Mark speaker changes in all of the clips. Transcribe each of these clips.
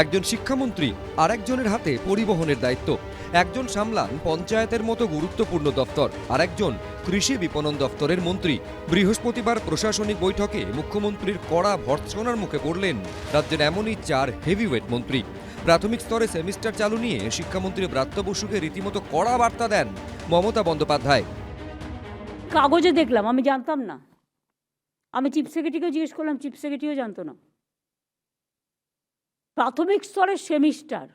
Speaker 1: একজন শিক্ষামন্ত্রী, আরেকজনের হাতে পরিবহনের দায়িত্ব। একজন সামলান পঞ্চায়েতের মতো গুরুত্বপূর্ণ দপ্তর, আরেকজন কৃষি বিপণন দপ্তরের মন্ত্রী। বৃহস্পতিবার প্রশাসনিক বৈঠকে মুখ্যমন্ত্রীর কড়া ভর্ৎসনার মুখে পড়লেন রাজ্যের এমনই 4 হেভিওয়েট মন্ত্রী। প্রাথমিক স্তরে সেমিস্টার চালু নিয়ে শিক্ষামন্ত্রী ব্রাত্য বসুকে রীতিমতো কড়া বার্তা দেন মমতা বন্দ্যোপাধ্যায়।
Speaker 2: কাগজে দেখলাম, আমি জানতাম না। আমি চিফ সেক্রেটারিকেও জিজ্ঞেস করলাম, চিফ সেক্রেটারিও জানতো না। প্রাথমিক স্তরের সেমিস্টার,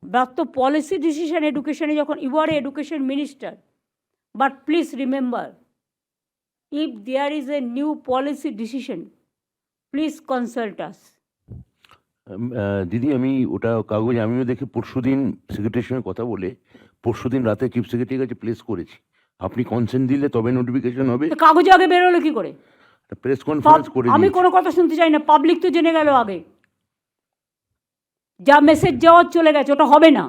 Speaker 2: ব্রাত্য পলিসি ডিসিশন এডুকেশনে যখন you are education minister, but please remember, if there is a new policy decision, please consult us.
Speaker 3: দিদি, আমি ওটা কাগজ আমিও দেখে পরশুদিন সেক্রেটারির সঙ্গে কথা বলে পরশুদিন রাতে চিফ সেক্রেটারির কাছে প্লেস করেছি। আপনি কনসেন্ট দিলে তবে নোটিফিকেশন হবে।
Speaker 2: কাগজে আগে বেরোলো কি করে?
Speaker 3: প্রেস কনফারেন্স করে
Speaker 2: আমি কোনো কথা শুনতে চাই না, পাবলিক তো জেনে গেল আগে। যা মেসেজ যাওয়ার চলে গেছে, ওটা হবে না।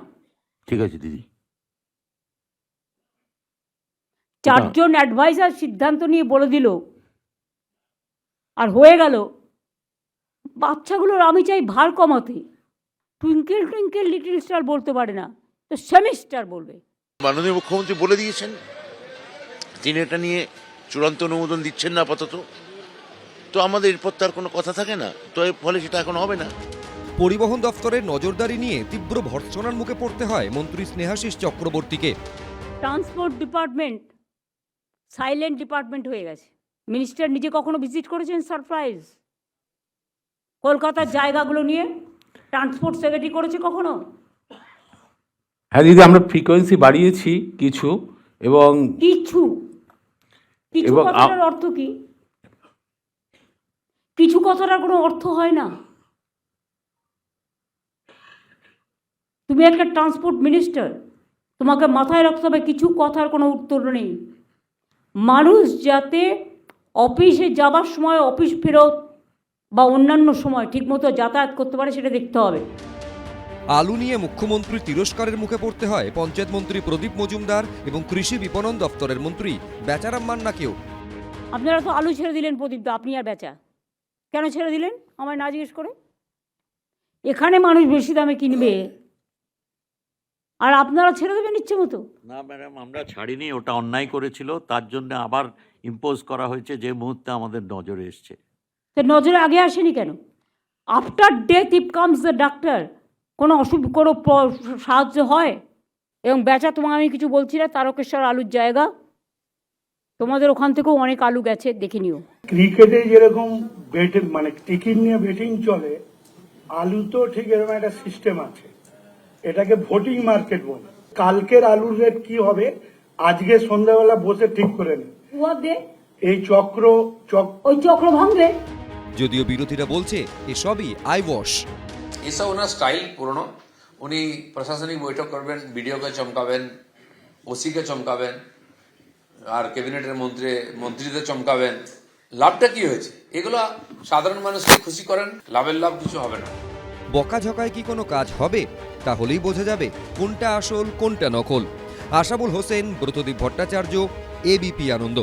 Speaker 3: ঠিক আছে দিদি।
Speaker 2: 4 জন অ্যাডভাইজার সিদ্ধান্ত নিয়ে বলে দিল, আর হয়ে গেল। বাচ্চাগুলোর আমি চাই ভার কমাতে। টুইঙ্কেল টুইঙ্কেল লিটল স্টার বলতে পারে না, তো সেমিস্টার বলবে।
Speaker 4: মাননীয় মুখ্যমন্ত্রী বলে দিয়েছেন তিনি এটা নিয়ে চূড়ান্ত অনুমোদন দিচ্ছেন না আপাতত। তো আমাদের এরপর তার কোনো কথা থাকে না, তো এর ফলে সেটা এখন হবে না।
Speaker 1: পরিবহন দফতরের নজরদারি নিয়ে তীব্র ভর্ৎসনার মুখে পড়তে হয় মন্ত্রী স্নেহাশিস চক্রবর্তীকে।
Speaker 2: ট্রান্সপোর্ট ডিপার্টমেন্ট সাইলেন্ট ডিপার্টমেন্ট হয়ে গেছে। মিনিস্টার নিজে কখনো ভিজিট করেছেন সারপ্রাইজ? কলকাতার জায়গাগুলো নিয়ে ট্রান্সপোর্ট সেক্রেটারি করেছে কখনো?
Speaker 5: হ্যাঁ দিদি, আমরা ফ্রিকোয়েন্সি বাড়িয়েছি কিছু, এবং
Speaker 2: কিছু কথাটার অর্থ কি? কিছু কথাটার কোনো অর্থ হয় না। তুমি একটা ট্রান্সপোর্ট মিনিস্টার, তোমাকে মাথায় রাখতে হবে কিছু কথার কোনো উত্তর নেই। মানুষ যাতে অফিসে যাবার সময় অফিস ফেরত বা অন্যান্য সময় ঠিকমতো যাতায়াত করতে পারে, সেটা দেখতে হবে।
Speaker 1: আলু নিয়ে মুখ্যমন্ত্রী তিরস্কারের মুখে পড়তে হয় পঞ্চায়েত মন্ত্রী প্রদীপ মজুমদার এবং কৃষি বিপণন দপ্তরের মন্ত্রী বেচারাম মান্নাকেও।
Speaker 2: আপনারা তো আলু ছেড়ে দিলেন প্রদীপ, আপনি আর বেচা কেন ছেড়ে দিলেন আমায় না জিজ্ঞেস করে? এখানে মানুষ বেশি দামে কিনবে, আর আপনারা ছেড়ে দেবেন ইচ্ছে মতো?
Speaker 6: না ম্যাডাম, আমরা ছাড়িনি, ওটা অন্যায় করেছিল, তার জন্য আবার ইম্পোজ করা হয়েছে যে মুহূর্তে আমাদের নজরে এসছে।
Speaker 2: তো নজরে আগে আসেনি কেন? After death if comes the doctor, কোনো কোনো সাহায্য হয়? এবং বেচা, তোমাকে আমি কিছু বলছি না, তারকেশ্বর আলুর জায়গা, তোমাদের ওখান থেকেও অনেক আলু গেছে, দেখে নিও।
Speaker 7: ক্রিকেটে যেরকম মানে টিকিট নিয়ে বেটিং চলে, আলু তো ঠিক এরকম একটা সিস্টেম আছে, এটাকে ভোটিং মার্কেট বলে। কালকের আলুর রেট কি হবে আজকে সন্ধ্যাবেলা বসে ঠিক করে নেন। এই ওই চক্র ভাঙবে।
Speaker 1: যদিও বিরোধীরা বলছে এসবই আইওয়াশ।
Speaker 8: এসব ওনার স্টাইল পুরনো। উনি প্রশাসনিক বৈঠক করবেন, বিডিওকে চমকাবেন, ওসিকে চমকাবেন, আর ক্যাবিনেটের মন্ত্রীদের চমকাবেন। লাভটা কি হয়েছে? এগুলো সাধারণ মানুষকে খুশি করেন, লাভের লাভ কিছু হবে না।
Speaker 1: বকাঝকায় কি কোনো কাজ হবে? তাহলেই বোঝা যাবে কোনটা আসল কোনটা নকল। আশাবুল হোসেন, ব্রতদীপ ভট্টাচার্য, এবিপি আনন্দ।